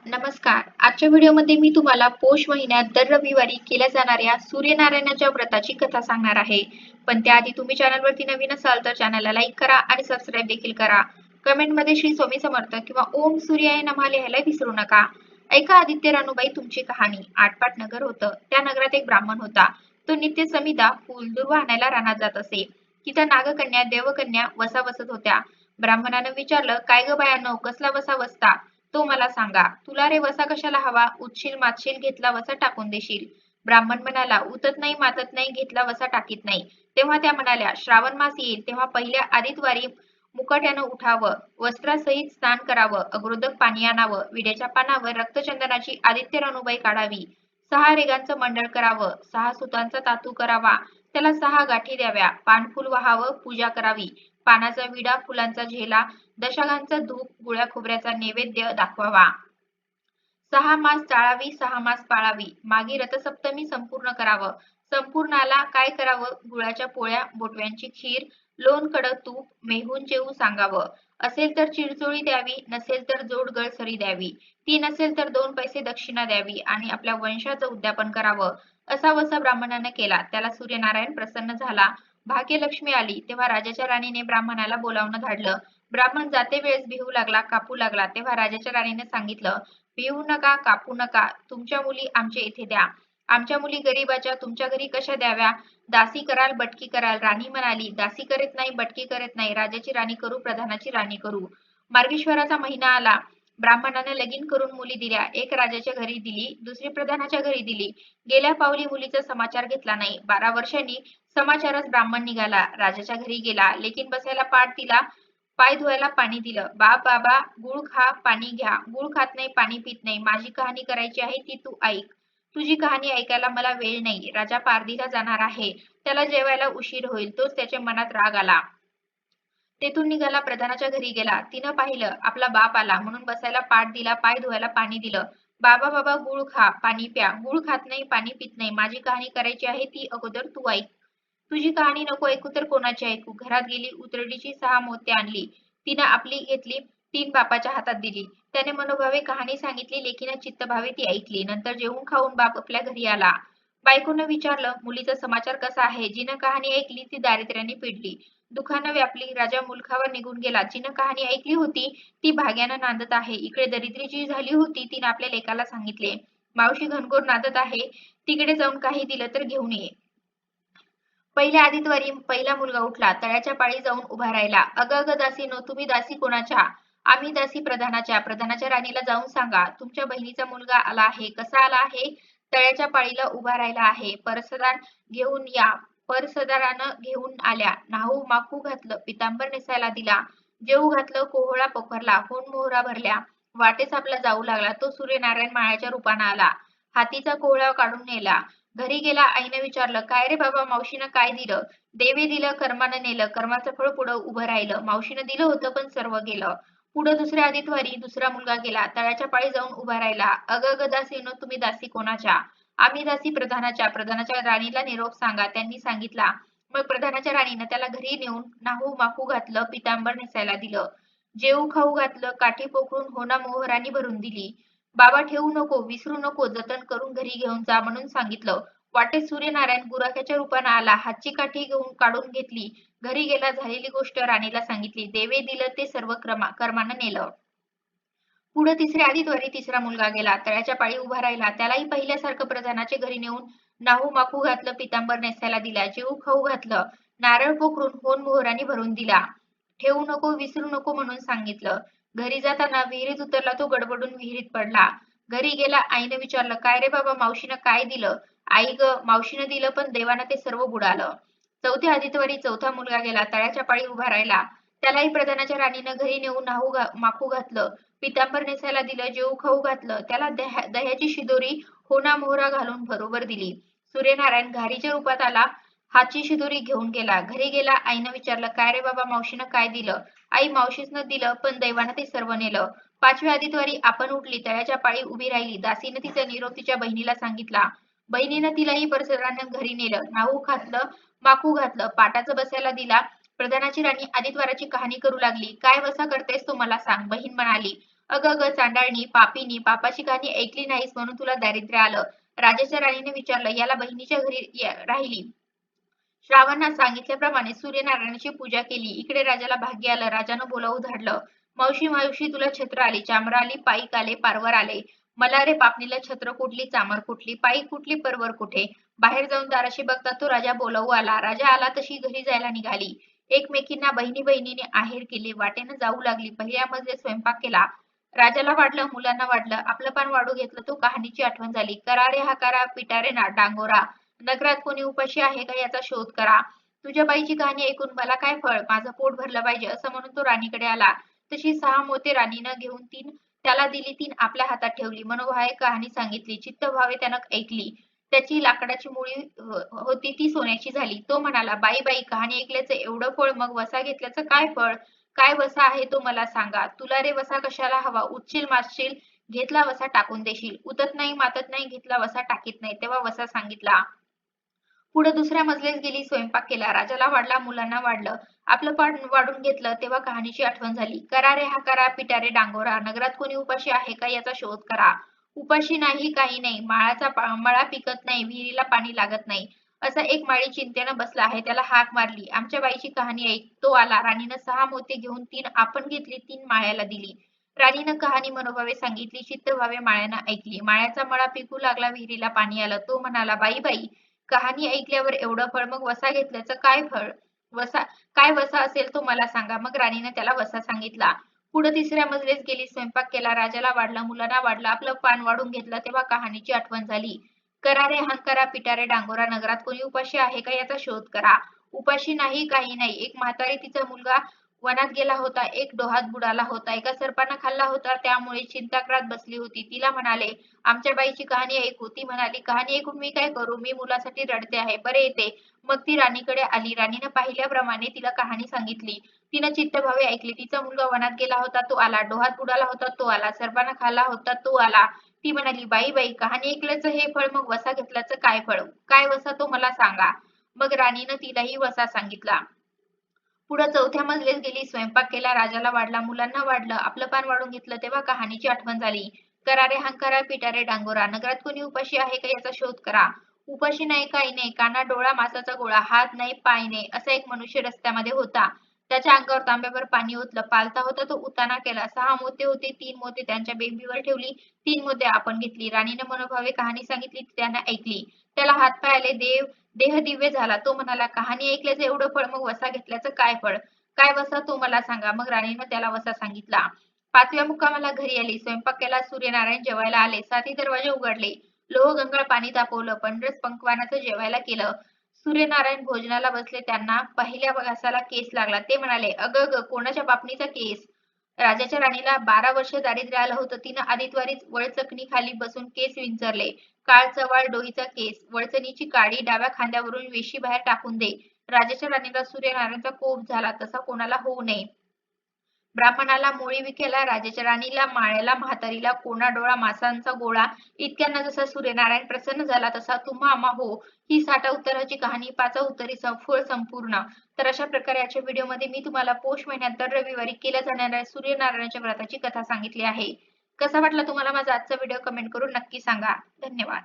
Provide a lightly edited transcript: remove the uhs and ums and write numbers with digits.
नमस्कार. आजच्या व्हिडिओमध्ये मी तुम्हाला पौष महिन्यात दर रविवारी केल्या जाणाऱ्या सूर्यनारायणाच्या व्रताची कथा सांगणार आहे. पण त्याआधी तुम्ही चॅनलवरती नवीन असाल तर चॅनलला लाईक करा आणि सबस्क्राईब देखील करा. कमेंटमध्ये श्री स्वामी समर्थ किंवा ओम सूर्याय नमः लिहायला विसरू नका. ऐका आदित्य रानूबाई तुमची कहाणी. आटपाट नगर होतं. त्या नगरात एक ब्राह्मण होता. तो नित्य समिधा फूल दुर्वा आणायला रानात जात असे. तिथं नागकन्या देवकन्या वसा बसत होत्या. ब्राह्मणानं विचारलं, काय ग बायानो, कसला वसा बसता? तो मला सांगा. तुला रे वसा कशाला हवा? उठशील मातशील घेतला वसा टाकून देशील. ब्राह्मण म्हणाला, उतत नाही मातत नाही घेतला वसा टाकीत नाही. तेव्हा त्या म्हणाल्या, श्रावण मास येईल तेव्हा पहिल्या आदितवारी मुकाट्यानं उठावं, वस्त्रासहित स्नान करावं, अगोदर पाणी आणावं, विड्याच्या पानावर रक्तचंदनाची आदित्य रानूबाई काढावी, 6 रेगांचं मंडळ करावं, 6 सुतांचा तातू करावा, त्याला 6 गाठी द्याव्या, पानफुल वाहावं, पूजा करावी, पानाचा विडा, फुलांचा झेला, दशकांचा धूप, गुळ्या खोबऱ्याचा नैवेद्य दाखवावा. 6 मास चाळावी, 6 मास पाळावी, मागी रथसप्तमी संपूर्ण करावं. संपूर्णाला काय करावं? गुळाच्या पोळ्या, बोटव्यांची खीर, लोणकडं तूप, मेहून जेवू सांगावं. असेल तर चिरचोळी द्यावी, नसेल तर जोड सरी द्यावी. ती नसेल तर 2 पैसे दक्षिणा द्यावी आणि आपल्या वंशाचं उद्यापन करावं. असा वसा ब्राह्मणानं केला. त्याला सूर्यनारायण प्रसन्न झाला. भाग्यलक्ष्मी आली तेव्हा राजाच्या राणीने ब्राह्मणाला बोलावणं धाडलं. ब्राह्मण जाते वेळेस भिवू लागला, कापू लागला. तेव्हा राजाच्या राणीने सांगितलं, भिवू नका, कापू नका. तुमच्या मुली आमच्या इथे द्या. आमच्या मुली गरीबाच्या तुमच्या घरी कशा द्याव्या? दासी कराल, बटकी कराल. राणी म्हणाली, दासी करत नाही, बटकी करत नाही. राजाची राणी करू, प्रधानाची राणी करू. मार्गशीर्षाचा महिना आला. ब्राह्मणाने लगीन करून मुली दिल्या. एक राजाच्या घरी दिली, दुसरी प्रधानाच्या घरी दिली. गेल्या पावली मुलीचा समाचार घेतला नाही. 12 वर्षांनी समाचारच ब्राह्मण निघाला. राजाच्या घरी गेला. लेकीन बसायला पाट दिला. पाय धुवायला पाणी दिलं. बाप बाबा, गुळ खा, पाणी घ्या. गुळ खात नाही, पाणी पित नाही. माझी कहाणी करायची आहे ती तू ऐक. तुझी कहाणी ऐकायला मला वेळ नाही. राजा पारधीला जाणार आहे. त्याला जेवायला उशीर होईल. तोच त्याच्या मनात राग आला. तेथून निघाला, प्रधानाच्या घरी गेला. तिनं पाहिलं, आपला बाप आला म्हणून बसायला पाट दिला, पाय धुवायला पाणी दिलं. बाबा बाबा, गुळ खा, पाणी प्या. गुळ खात नाही, पाणी पित नाही. माझी कहाणी करायची आहे ती अगोदर तू ऐक. तुझी कहाणी नको ऐकू तर कोणाची ऐकू? घरात गेली, उतरडीची 6 मोती आणली. तिनं आपली घेतली, 3 बापाच्या हातात दिली. त्याने मनोभावे कहाणी सांगितली. लेकीनं चित्तभावे ती ऐकली. नंतर जेवून खाऊन बाप आपल्या घरी आला. बायकोनं विचारलं, मुलीचा समाचार कसा आहे? जिनं कहाणी ऐकली ती दारिद्र्याने पिडली, दुःखानं व्यापली. राजा मुलखावर निघून गेला. जिनं कहाणी ऐकली होती ती भाग्यानं नांदत आहे. इकडे दरिद्री जी झाली होती तिनं आपल्या लेकाला सांगितले, मावशी घनघोर नांदत आहे, तिकडे जाऊन काही दिलं तर घेऊन ये. पहिल्या आदितवारी पहिला मुलगा उठला. तळ्याच्या पाळी जाऊन उभा राहिला. अगं अगं दासीनो, तुम्ही दासी कोणाच्या? आम्ही दासी प्रधानाच्या. प्रधानाच्या राणीला जाऊन सांगा, तुमच्या बहिणीचा मुलगा आला आहे. कसा आला आहे? तळ्याच्या पाळीला उभा राहिला आहे. परसदार घेऊन या. परसदारानं घेऊन आल्या. न्हाऊ माखू घातलं, पितांबर नेसायला दिला, जेऊ घातलं, कोहळा पोखरला, होन मोहरा भरल्या. वाटेस आपला जाऊ लागला. तो सूर्यनारायण माळ्याच्या रूपानं आला. हातीचा कोहळा काढून नेला. घरी गेला. आईनं विचारलं, काय रे बाबा, मावशीनं काय दिलं? देवे दिलं, कर्मानं नेलं. कर्माचं फळ पुढं उभं राहिलं. मावशीनं दिलं होतं पण सर्व गेलं. पुढं दुसऱ्या आदितवारी दुसरा मुलगा गेला. तळ्याच्या पाळी जाऊन उभा राहिला. अगं अगं दासीनो, तुम्ही दासी कोणाच्या? आम्ही दासी प्रधानाच्या. प्रधानाच्या राणीला निरोप सांगा. त्यांनी सांगितला. मग प्रधानाच्या राणीनं त्याला घरी नेऊन न्हाऊ माखू घातलं, पितांबर नेसायला दिलं, जेऊ खाऊ घातलं, काठी पोखरून होना मोहरानी भरून दिली. बाबा ठेवू नको, विसरू नको, जतन करून घरी घेऊन जा म्हणून सांगितलं. वाटेत सूर्यनारायण गुराख्याच्या रूपानं आला. हातची काठी घेऊन काढून घेतली. घरी गेला. झालेली गोष्ट राणीला सांगितली. देवे दिलं ते सर्व कर्मानं नेलं. पुढे तिसऱ्या आदितवारी तिसरा मुलगा गेला. तळ्याच्या पाळी उभा राहिला. त्यालाही पहिल्यासारखं प्रधानाच्या घरी नेऊन न्हाऊ माखू घातलं, पितांबर नेसायला दिला, जेऊ खाऊ घातलं, नारळ पोखरून होन मोहरानी भरून दिला. ठेवू नको, विसरू नको म्हणून सांगितलं. घरी जाताना विहिरीत उतरला. तो गडबडून विहिरीत पडला. घरी गेला. आईनं विचारलं, काय रे बाबा, मावशीनं काय दिलं? आई ग, मावशीनं दिलं पण देवानं ते सर्व बुडालं. चौथ्या आदितवारी चौथा मुलगा गेला. तळ्याच्या पाळी उभा राहिला. त्यालाही प्रधानाच्या राणीनं घरी नेऊन माखू घातलं, पितांबर नेसायला दिलं, जेऊ खाऊ घातलं. त्याला दह्याची शिदोरी होना मोहरा घालून बरोबर दिली. सूर्यनारायण घारीच्या रूपात आला. हातची शिदोरी घेऊन गेला. घरी गेला. आईनं विचारलं, काय रे बाबा, मावशीनं काय दिलं? आई, मावशीनं दिलं पण दैवानं ते सर्व नेलं. पाचव्या आदितवारी आपण उठली. तळ्याच्या पाळी उभी राहिली. दासीनं तिचा निरोप तिच्या बहिणीला सांगितला. बहिणीनं तिलाही परसरानं घरी नेलं. न्हाऊ घातलं, माखू घातलं, पाटाचं बसायला दिला. प्रधानाची राणी आदितवाराची कहाणी करू लागली. काय वसा करतेस तू मला सांग? बहीण म्हणाली, अगं अगं चांडाळणी, पापिनी, पापाची कहाणी ऐकली नाहीस म्हणून तुला दारिद्र्य आलं. राजाच्या राणीने विचारलं, याला बहिणीच्या घरी राहिली. श्रावणात सांगितल्याप्रमाणे सूर्यनारायणाची पूजा केली. इकडे राजाला भाग्य आलं. राजानं बोलावून धाडलं. मावशी मावशी तुला छत्र आली, चामर आली, पाईक आले, पारवर आले. मला रे पापणीला छत्र कुठली, चामर कुठली, पाईक कुठली, परवर कुठे. बाहेर जाऊन दाराशी बघता तो राजा बोलावू आला. राजा आला तशी घरी जायला निघाली. एकमेकींना बहिणी बहिणीने आहेर केले. वाटेनं जाऊ लागली. पहिल्या मजले स्वयंपाक केला. राजाला वाटलं, मुलांना वाटलं. आपलं पान वाढू घेतलं तो कहाणीची आठवण झाली. करा रे हा करा, पिटारे ना डांगोरा. नगरात कोणी उपाशी आहे का याचा शोध करा. तुझ्या बाईची कहाणी ऐकून मला काय फळ, माझं पोट भरलं पाहिजे असं म्हणून तो राणीकडे आला. तशी 6 मोती राणीनं घेऊन त्याला दिली, 3 आपल्या हातात ठेवली. मनोभावे कहाणी सांगितली. चित्तभावे त्यानं ऐकली. त्याची लाकडाची मुळी होती ती सोन्याची झाली. तो म्हणाला, बाई बाई कहाणी ऐकल्याचं एवढं फळ, मग वसा घेतल्याचं काय फळ. काय वसा आहे तो मला सांगा. तुला रे वसा कशाला हवा. उठशील मारशील, घेतला वसा टाकून देशील. उतत नाही मातत नाही, घेतला वसा टाकीत नाही. तेव्हा वसा सांगितला. पुढे दुसऱ्या मजलेस गेली, स्वयंपाक केला. राजाला वाढला, मुलांना वाढलं. आपलं पान वाढून घेतलं तेव्हा कहाणीची आठवण झाली. करा रे हा करा, पिटारे डांगोरा. नगरात कोणी उपाशी आहे का याचा शोध करा. उपाशी नाही काही नाही, मळा पिकत नाही, विहिरीला पाणी लागत नाही. असा एक माळी चिंतेनं बसला आहे, त्याला हाक मारली. आमच्या बाईची कहाणी ऐक. तो आला. राणीनं 6 मोती घेऊन 3 आपण घेतली, 3 माळ्याला दिली. राणीनं कहाणी मनोभावे सांगितली, चित्तभावे माळ्यानं ऐकली. माळ्याचा मळा पिकू लागला, विहिरीला पाणी आलं. तो म्हणाला, बाई बाई कहाणी ऐकल्यावर एवढं फळ, मग वसा घेतल्याचं काय फळ. वसा काय वसा असेल तो मला सांगा. मग राणीने त्याला वसा सांगितला. पुढे तिसऱ्या मजलेस गेली, स्वयंपाक केला. राजाला वाढला, मुलांना वाढलं. आपलं पान वाढून घेतलं तेव्हा कहाणीची आठवण झाली. करा रे हंकारा, पिटारे डांगोरा. नगरात कोणी उपाशी आहे का याचा शोध करा. उपाशी नाही काही नाही. एक म्हातारी तिचा मुलगा वनात गेला होता. एक डोहात बुडाला होता. एका सर्पानं खाल्ला होता, त्यामुळे चिंताक्रांत बसली होती. तिला म्हणाले, आमच्या बाईची कहाणी ऐकू. ती म्हणाली, कहाणी ऐकून मी काय करू, मी मुलासाठी रडते आहे, बरे येते. मग ती राणीकडे आली. राणीनं पाहिल्याप्रमाणे तिला कहाणी सांगितली. तिनं चित्तभावे ऐकली. तिचा मुलगा वनात गेला होता, तो आला. डोहात बुडाला होता, तो आला. सर्पानं खाल्ला होता, तो आला. ती म्हणाली, बाई बाई कहाणी ऐकल्याचं हे फळ, मग वसा घेतल्याचं काय फळ. काय वसा तो मला सांगा. मग राणीनं तिलाही वसा सांगितला. पुढे चौथ्या मजलेस गेली, स्वयंपाक केला. राजाला वाढला, मुलांना वाढलं. आपलं पान वाढून घेतलं तेव्हा कहाणीची आठवण झाली. करा रे हंकारा, पिटारे डांगोरा. नगरात कोणी उपाशी आहे का याचा शोध करा. उपाशी नाही काही नाही, काना डोळा मासाचा गोळा, हात नाही पाय नाही, असा एक मनुष्य रस्त्यामध्ये होता. त्याच्या अंगावर तांब्याभर पाणी ओतलं. पालता होता तो उताना केला. 6 मोती होते, 3 मोती त्यांच्या बेंबीवर ठेवली, 3 मोती आपण घेतली. राणीने मनोभावे कहाणी सांगितली, त्यानं ऐकली. त्याला हातपाय आले, देह दिव्य झाला. तो म्हणाला, कहाणी ऐकल्याचं एवढं फळ, मग वसा घेतल्याचं काय फळ. काय वसा तो मला सांगा. मग राणीनं त्याला वसा सांगितला. 5व्या मुक्कामाला घरी आली. स्वयंपाक केला. सूर्यनारायण जेवायला आले. 7ही दरवाजे उघडले. लोह गंगाळ पाणी तापवलं. पंढरस पंकवानाचं जेवायला केलं. सूर्यनारायण भोजनाला बसले. त्यांना पहिल्या घासाला केस लागला. ते म्हणाले, अग ग कोणाच्या पापणीचा केस. राजाच्या राणीला 12 वर्ष दारिद्र्य आलं होतं. तिनं आदित्वारीच वळचकणी खाली बसून केस विंचरले. काळ चवाळ डोईचा केस, वळचणीची काडी डाव्या खांद्यावरून वेशी बाहेर टाकून दे. राजाच्या राणीला सूर्यनारायणाचा कोप झाला, तसा कोणाला होऊ नये. ब्राह्मणाला मोळी विकेला, राजाच्या राणीला, माळ्याला, म्हातारीला, कोणा डोळा मासांचा गोळा. इतक्यांना जसा सूर्यनारायण प्रसन्न झाला, तसा तुम्हा आम्हा हो. ही 60 उत्तराची कहाणी, 5 उत्तरी फळ संपूर्ण. तर अशा प्रकारे आजच्या व्हिडिओमध्ये मी तुम्हाला पौष महिन्यात दर रविवारी केल्या जाणाऱ्या सूर्यनारायणाच्या व्रताची कथा सांगितली आहे. कसा वाटला तुम्हाला माझा आजचा व्हिडिओ कमेंट करून नक्की सांगा. धन्यवाद.